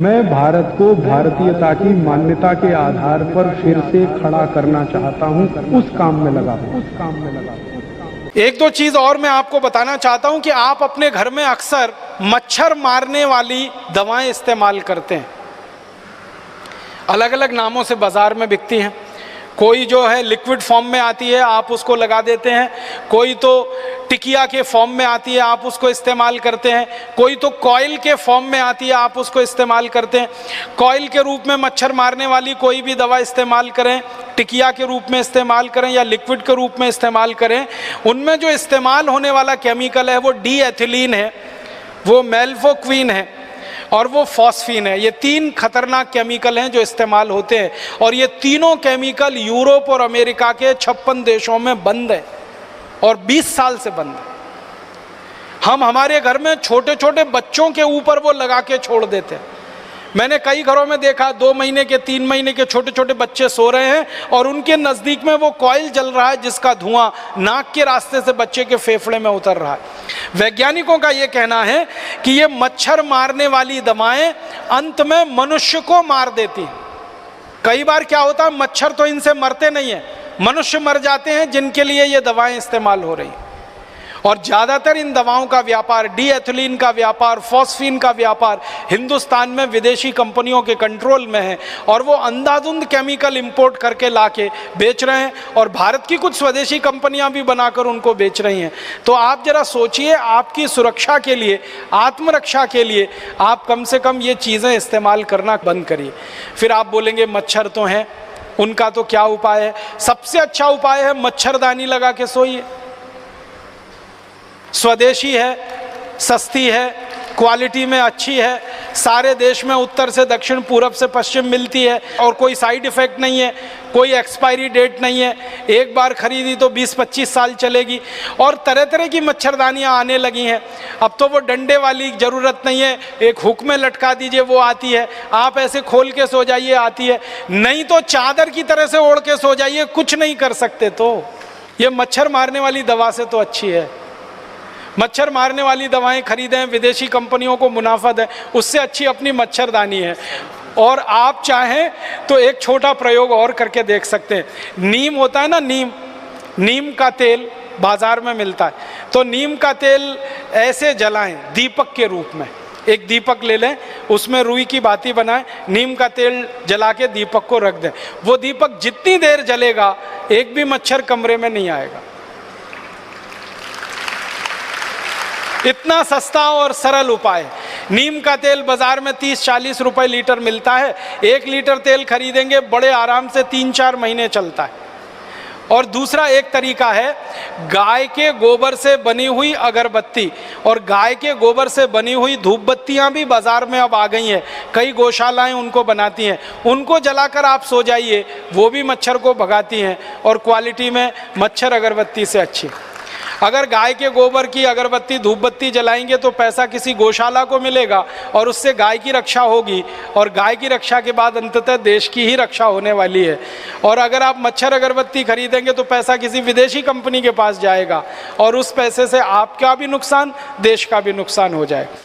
मैं भारत को भारतीयता की मान्यता के आधार पर फिर से खड़ा करना चाहता हूं, उस काम में लगा हूं। एक दो चीज और मैं आपको बताना चाहता हूं कि आप अपने घर में अक्सर मच्छर मारने वाली दवाएं इस्तेमाल करते हैं। अलग अलग नामों से बाजार में बिकती हैं। कोई जो है लिक्विड फॉर्म में आती है, आप उसको लगा देते हैं। कोई तो टिकिया के फॉर्म में आती है, आप उसको इस्तेमाल करते हैं। कोई तो कॉइल के फॉर्म में आती है, आप उसको इस्तेमाल करते हैं। कॉइल के रूप में मच्छर मारने वाली कोई भी दवा इस्तेमाल करें, टिकिया के रूप में इस्तेमाल करें या लिक्विड के रूप में इस्तेमाल करें, उनमें जो इस्तेमाल होने वाला केमिकल है वो डी एथिलीन है, वो मेल्फोक्विन है और वो फॉस्फीन है। ये तीन खतरनाक केमिकल हैं जो इस्तेमाल होते हैं और ये तीनों केमिकल यूरोप और अमेरिका के 56 देशों में बंद है और 20 साल से बंद है। हम हमारे घर में छोटे छोटे बच्चों के ऊपर वो लगा के छोड़ देते हैं। मैंने कई घरों में देखा 2 महीने के 3 महीने के छोटे छोटे बच्चे सो रहे हैं और उनके नज़दीक में वो कॉइल जल रहा है जिसका धुआं नाक के रास्ते से बच्चे के फेफड़े में उतर रहा है। वैज्ञानिकों का ये कहना है कि ये मच्छर मारने वाली दवाएं अंत में मनुष्य को मार देती हैं। कई बार क्या होता है, मच्छर तो इनसे मरते नहीं है, मनुष्य मर जाते हैं जिनके लिए ये दवाएं इस्तेमाल हो रही हैं। और ज़्यादातर इन दवाओं का व्यापार, डी एथिलीन का व्यापार, फॉस्फीन का व्यापार हिंदुस्तान में विदेशी कंपनियों के कंट्रोल में है और वो अंधाधुंध केमिकल इंपोर्ट करके लाके बेच रहे हैं और भारत की कुछ स्वदेशी कंपनियां भी बनाकर उनको बेच रही हैं। तो आप जरा सोचिए, आपकी सुरक्षा के लिए, आत्मरक्षा के लिए आप कम से कम ये चीज़ें इस्तेमाल करना बंद करिए। फिर आप बोलेंगे मच्छर तो हैं, उनका तो क्या उपाय है? सबसे अच्छा उपाय है मच्छरदानी लगा के सोइए। स्वदेशी है, सस्ती है, क्वालिटी में अच्छी है, सारे देश में उत्तर से दक्षिण, पूरब से पश्चिम मिलती है और कोई साइड इफ़ेक्ट नहीं है, कोई एक्सपायरी डेट नहीं है। एक बार खरीदी तो 20-25 साल चलेगी और तरह तरह की मच्छरदानियाँ आने लगी हैं। अब तो वो डंडे वाली ज़रूरत नहीं है, एक हुक में लटका दीजिए वो आती है, आप ऐसे खोल के सो जाइए आती है, नहीं तो चादर की तरह से ओढ़ के सो जाइए, कुछ नहीं कर सकते। तो ये मच्छर मारने वाली दवा से तो अच्छी है। मच्छर मारने वाली दवाएं खरीदें, विदेशी कंपनियों को मुनाफा दें, उससे अच्छी अपनी मच्छरदानी है। और आप चाहें तो एक छोटा प्रयोग और करके देख सकते हैं। नीम होता है ना, नीम का तेल बाजार में मिलता है, तो नीम का तेल ऐसे जलाएं दीपक के रूप में। एक दीपक ले लें, उसमें रुई की बाती बनाएं, नीम का तेल जला के दीपक को रख दें। वो दीपक जितनी देर जलेगा एक भी मच्छर कमरे में नहीं आएगा। इतना सस्ता और सरल उपाय। नीम का तेल बाजार में 30-40 रुपए लीटर मिलता है। 1 लीटर तेल खरीदेंगे, बड़े आराम से 3-4 महीने चलता है। और दूसरा एक तरीका है, गाय के गोबर से बनी हुई अगरबत्ती और गाय के गोबर से बनी हुई धूप बत्तियाँ भी बाजार में अब आ गई हैं। कई गौशालाएं उनको बनाती हैं, उनको जलाकर आप सो जाइए, वो भी मच्छर को भगाती हैं और क्वालिटी में मच्छर अगरबत्ती से अच्छी। अगर गाय के गोबर की अगरबत्ती, धूप बत्ती जलाएंगे तो पैसा किसी गौशाला को मिलेगा और उससे गाय की रक्षा होगी और गाय की रक्षा के बाद अंततः देश की ही रक्षा होने वाली है। और अगर आप मच्छर अगरबत्ती खरीदेंगे तो पैसा किसी विदेशी कंपनी के पास जाएगा और उस पैसे से आपका भी नुकसान, देश का भी नुकसान हो जाएगा।